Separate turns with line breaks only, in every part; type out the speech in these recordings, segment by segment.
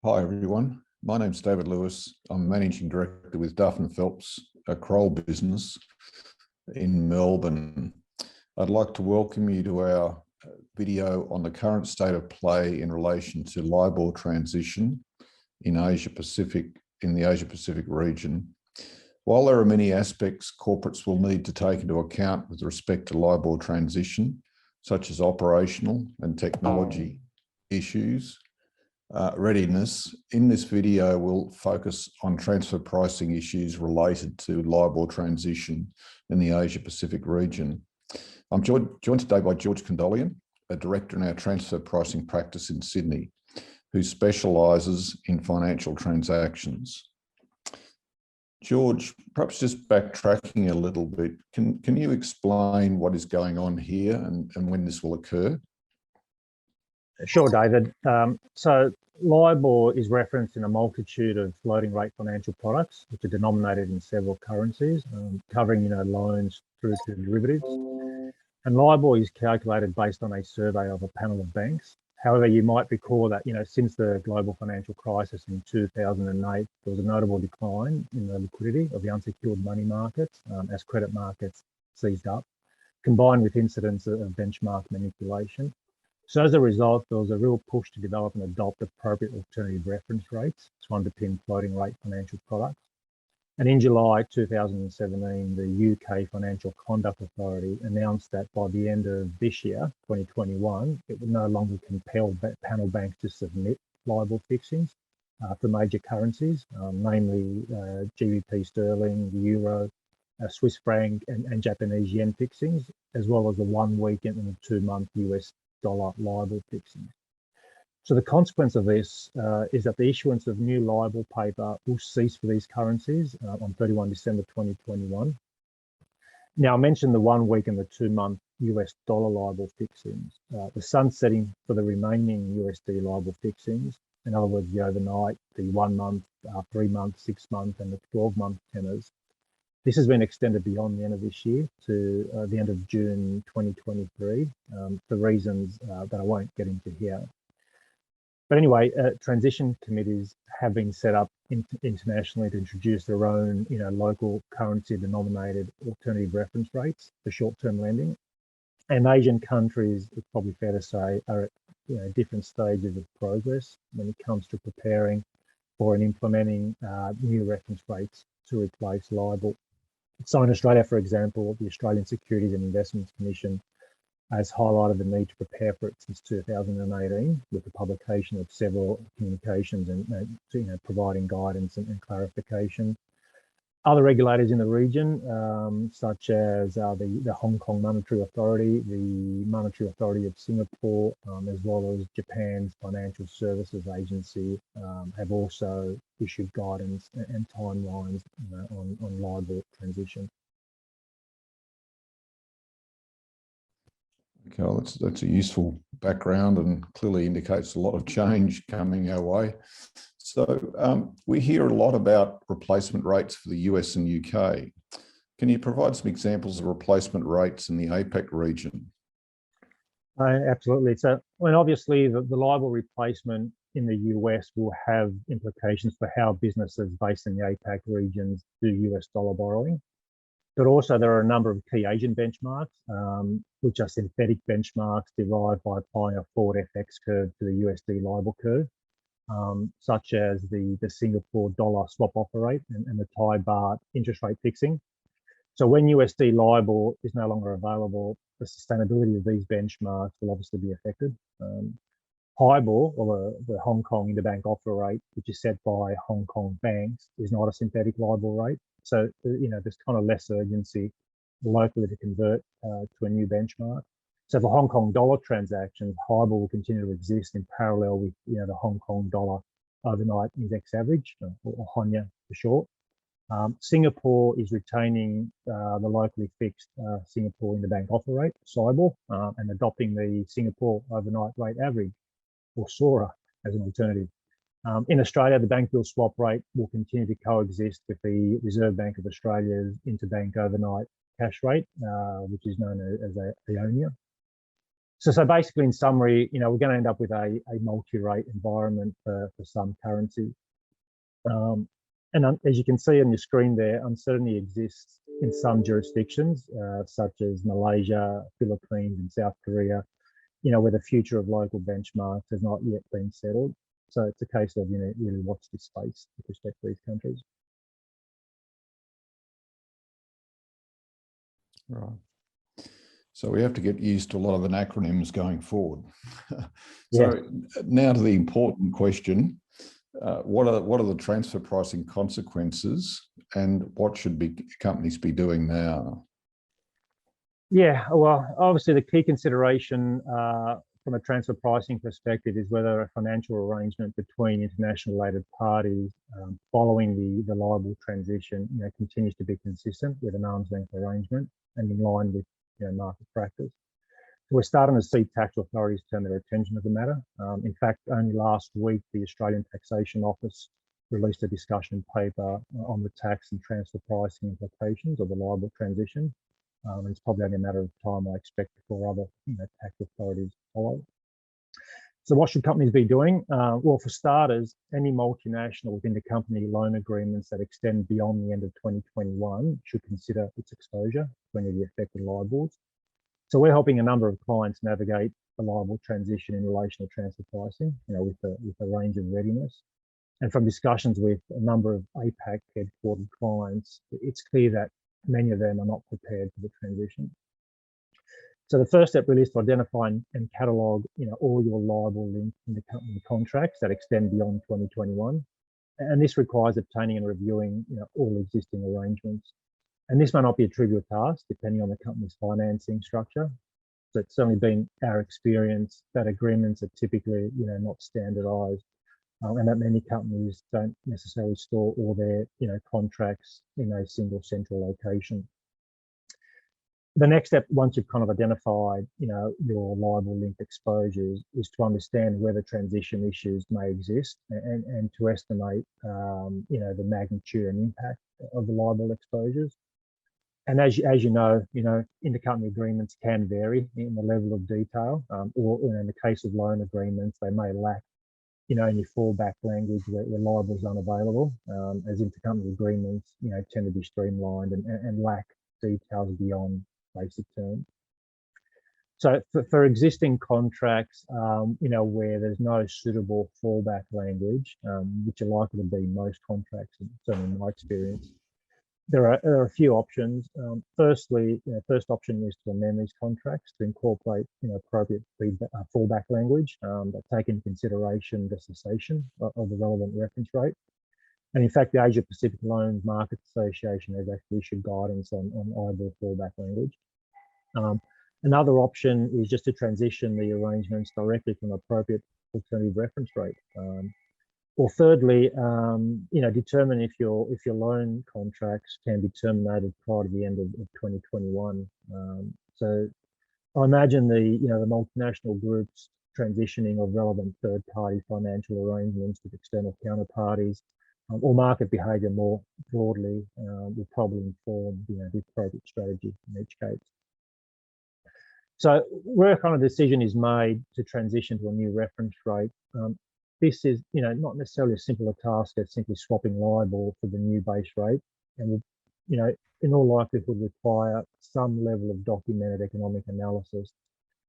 Hi everyone, my name's David Lewis. I'm Managing Director with Duff & Phelps, a Kroll business in Melbourne. I'd like to welcome you to our video on the current state of play in relation to LIBOR transition in the Asia Pacific region. While there are many aspects corporates will need to take into account with respect to LIBOR transition, such as operational and technology issues, readiness, in this video we'll focus on transfer pricing issues related to LIBOR transition in the Asia Pacific region. I'm joined today by George Kondolian, a director in our transfer pricing practice in Sydney, who specialises in financial transactions. George, perhaps just backtracking a little bit, can you explain what is going on here and when this will occur?
Sure, David. So LIBOR is referenced in a multitude of floating rate financial products, which are denominated in several currencies, covering loans through to derivatives. And LIBOR is calculated based on a survey of a panel of banks. However, you might recall that since the global financial crisis in 2008, there was a notable decline in the liquidity of the unsecured money markets as credit markets seized up, combined with incidents of benchmark manipulation. So as a result, there was a real push to develop and adopt appropriate alternative reference rates to underpin floating rate financial products. And in July 2017, the UK Financial Conduct Authority announced that by the end of this year, 2021, it would no longer compel panel banks to submit LIBOR fixings for major currencies, namely GBP sterling, the euro, Swiss franc and Japanese yen fixings, as well as the 1 week and the 2 month US dollar LIBOR fixing. So the consequence of this is that the issuance of new LIBOR paper will cease for these currencies on 31 December 2021. Now, I mentioned the 1 week and the 2 month US dollar LIBOR fixings. The sunsetting for the remaining USD LIBOR fixings, in other words, the overnight, the 1 month, 3 month, 6 month and the 12 month tenors, this has been extended beyond the end of this year to the end of June 2023 for reasons that I won't get into here. But anyway, transition committees have been set up internationally to introduce their own local currency denominated alternative reference rates for short-term lending. And Asian countries, it's probably fair to say, are at different stages of progress when it comes to preparing for and implementing new reference rates to replace LIBOR. So in Australia, for example, the Australian Securities and Investments Commission has highlighted the need to prepare for it since 2018 with the publication of several communications and providing guidance and clarification. Other regulators in the region, such as the Hong Kong Monetary Authority, the Monetary Authority of Singapore, as well as Japan's Financial Services Agency, have also issued guidance and timelines on LIBOR transition.
Okay, well, that's a useful background and clearly indicates a lot of change coming our way. So we hear a lot about replacement rates for the US and UK. Can you provide some examples of replacement rates in the APAC region?
Absolutely. So, obviously the LIBOR replacement in the US will have implications for how businesses based in the APAC regions do US dollar borrowing. But also there are a number of key Asian benchmarks, which are synthetic benchmarks derived by applying a forward FX curve to the USD LIBOR curve, such as the Singapore dollar swap offer rate and the Thai baht interest rate fixing. So when USD LIBOR is no longer available, the sustainability of these benchmarks will obviously be affected. HIBOR, or the Hong Kong interbank offer rate, which is set by Hong Kong banks, is not a synthetic LIBOR rate. So, there's kind of less urgency locally to convert to a new benchmark. So for Hong Kong dollar transactions, HIBOR will continue to exist in parallel with, the Hong Kong dollar overnight index average, or HONYA for short. Singapore is retaining the locally fixed Singapore interbank offer rate, SIBOR, and adopting the Singapore overnight rate average, or SORA, as an alternative. In Australia, the bank bill swap rate will continue to coexist with the Reserve Bank of Australia's interbank overnight cash rate, which is known as AONIA. So basically, in summary, we're going to end up with a multi-rate environment for some currency. And as you can see on your screen there, uncertainty exists in some jurisdictions, such as Malaysia, Philippines, and South Korea, where the future of local benchmarks has not yet been settled. So it's a case of, really watch this space with respect to these countries.
Right. So we have to get used to a lot of acronyms going forward. So now to the important question. What are the transfer pricing consequences, and what should companies be doing now?
Yeah, well, obviously the key consideration from a transfer pricing perspective is whether a financial arrangement between international related parties following the LIBOR transition continues to be consistent with an arm's length arrangement and in line with market practice. So we're starting to see tax authorities turn their attention to the matter. In fact, only last week, the Australian Taxation Office released a discussion paper on the tax and transfer pricing implications of the LIBOR transition. And it's probably only a matter of time, I expect, before other tax authorities follow. So what should companies be doing? Well, for starters, any multinational with intercompany loan agreements that extend beyond the end of 2021 should consider its exposure to any of the affected LIBORs. So we're helping a number of clients navigate the LIBOR transition in relation to transfer pricing, with a range of readiness. And from discussions with a number of APAC headquartered clients, it's clear that many of them are not prepared for the transition. So the first step really is to identify and catalogue, all your LIBOR-linked intercompany contracts that extend beyond 2021. And this requires obtaining and reviewing, all existing arrangements. And this may not be a trivial task, depending on the company's financing structure. So it's certainly been our experience that agreements are typically, not standardised, and that many companies don't necessarily store all their, contracts in a single central location. The next step, once you've kind of identified, your LIBOR-linked exposures, is to understand whether transition issues may exist and to estimate, the magnitude and impact of the LIBOR exposures. And as you know, intercompany agreements can vary in the level of detail, or in the case of loan agreements, they may lack, any fallback language where LIBOR is unavailable, as intercompany agreements, tend to be streamlined and lack details beyond basic terms. So for existing contracts, where there's no suitable fallback language, which are likely to be most contracts, certainly in my experience, there are a few options. Firstly, first option is to amend these contracts to incorporate, appropriate fallback language that take into consideration the cessation of the relevant reference rate. And in fact, the Asia Pacific Loans Market Association has actually issued guidance on either fallback language. Another option is just to transition the arrangements directly from appropriate alternative reference rate. Or thirdly, determine if your loan contracts can be terminated prior to the end of 2021. So I imagine the multinational groups transitioning of relevant third-party financial arrangements with external counterparties, or market behaviour more broadly, will probably inform the appropriate strategy in each case. So where a kind of decision is made to transition to a new reference rate, this is, not necessarily as simple a task as simply swapping LIBOR for the new base rate, and will, in all likelihood require some level of documented economic analysis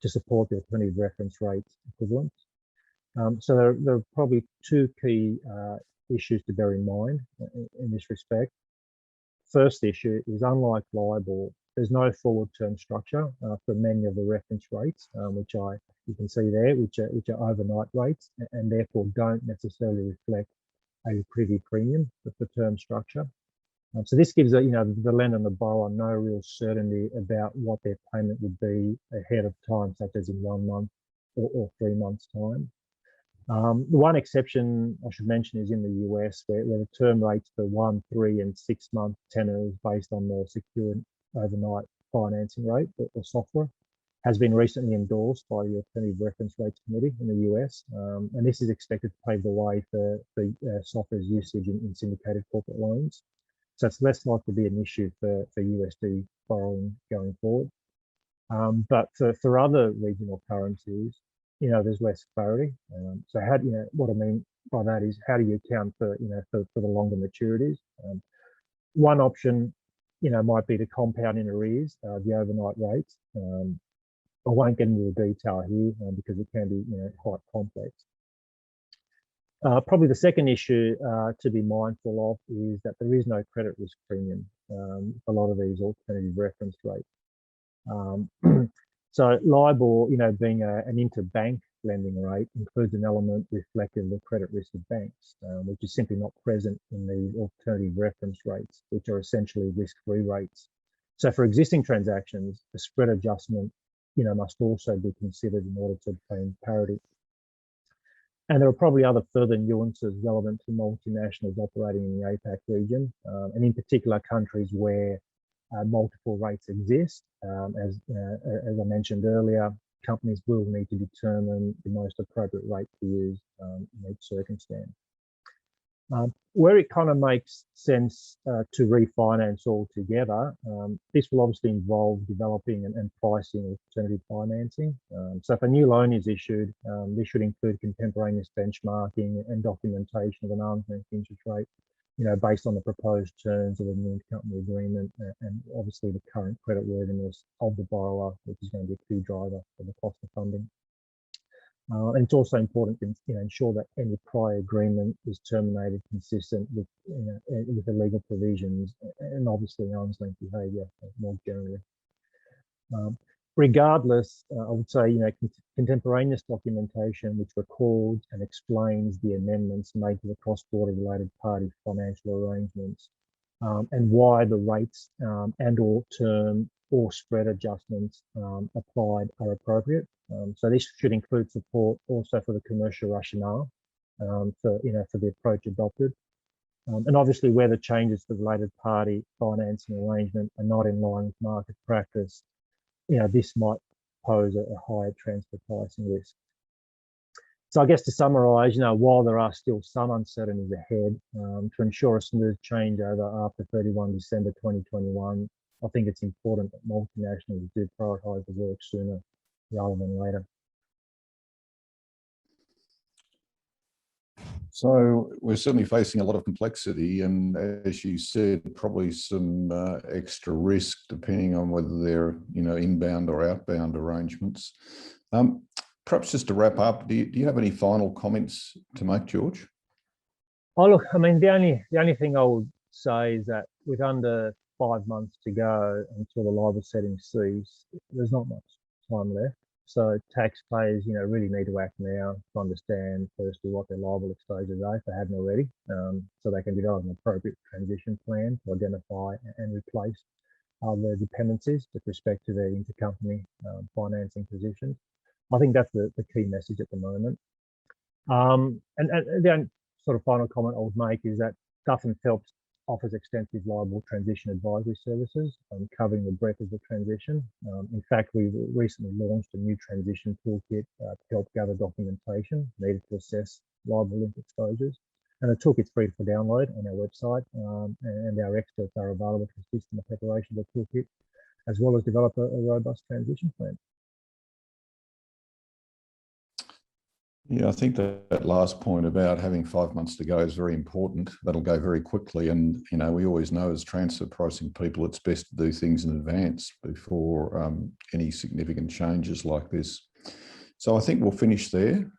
to support the alternative reference rates equivalence. So there are probably two key issues to bear in mind in this respect. First issue is, unlike LIBOR, there's no forward term structure for many of the reference rates, which you can see there, which are overnight rates, and therefore don't necessarily reflect a liquidity premium for term structure. So this gives the lender and the borrower no real certainty about what their payment would be ahead of time, such as in 1 month or 3 months' time. The one exception I should mention is in the US, where the term rates for 1, 3, and 6 month tenors based on the secured overnight financing rate, or SOFR, has been recently endorsed by the Alternative Reference Rates Committee in the US, and this is expected to pave the way for SOFR's usage in syndicated corporate loans. So it's less likely to be an issue for USD borrowing going forward. But for other regional currencies, there's less clarity. So how do what I mean by that is, how do you account for for the longer maturities? One option, might be to compound in arrears the overnight rates. I won't get into the detail here because it can be quite complex. Probably the second issue to be mindful of is that there is no credit risk premium for a lot of these alternative reference rates. So LIBOR, being an interbank lending rate, includes an element reflective of the credit risk of banks, which is simply not present in the alternative reference rates, which are essentially risk-free rates. So for existing transactions, the spread adjustment, must also be considered in order to obtain parity. And there are probably other further nuances relevant to multinationals operating in the APAC region, and in particular countries where multiple rates exist. As I mentioned earlier, companies will need to determine the most appropriate rate to use in each circumstance. Where it kind of makes sense to refinance altogether, this will obviously involve developing and pricing alternative financing. So if a new loan is issued, this should include contemporaneous benchmarking and documentation of an arm's length interest rate, based on the proposed terms of the new intercompany agreement and obviously the current creditworthiness of the borrower, which is going to be a key driver for the cost of funding. And it's also important to ensure that any prior agreement is terminated consistent with with the legal provisions and obviously arm's length behaviour more generally. Regardless, I would say contemporaneous documentation which records and explains the amendments made to the cross-border related party financial arrangements and why the rates and/or term or spread adjustments applied are appropriate. So this should include support also for the commercial rationale for the approach adopted, and obviously where the changes to the related party financing arrangement are not in line with market practice, this might pose a higher transfer pricing risk. So I guess to summarise, while there are still some uncertainties ahead, to ensure a smooth changeover after 31 December 2021, I think it's important that multinationals do prioritise the work sooner rather than later.
So we're certainly facing a lot of complexity, and as you said, probably some extra risk depending on whether they're inbound or outbound arrangements. Perhaps just to wrap up, do you have any final comments to make, George?
Oh look, I mean the only thing I would say is that with under 5 months to go until the LIBOR setting cease, there's not much time left. So taxpayers, really need to act now to understand firstly what their liable exposures are if they haven't already, so they can develop an appropriate transition plan to identify and replace their dependencies with respect to their intercompany financing positions. I think that's the key message at the moment. And the only sort of final comment I would make is that Duff & Phelps offers extensive LIBOR transition advisory services covering the breadth of the transition. In fact, we recently launched a new transition toolkit to help gather documentation needed to assess LIBOR-linked exposures. And the toolkit's free for download on our website, and our experts are available to assist in the preparation of the toolkit, as well as develop a robust transition plan.
Yeah, I think that last point about having 5 months to go is very important. That'll go very quickly. And, we always know as transfer pricing people, it's best to do things in advance before any significant changes like this. So I think we'll finish there.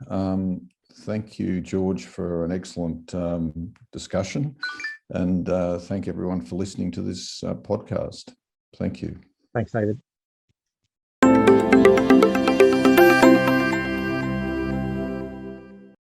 Thank you, George, for an excellent discussion. And thank everyone for listening to this podcast. Thank you.
Thanks, David.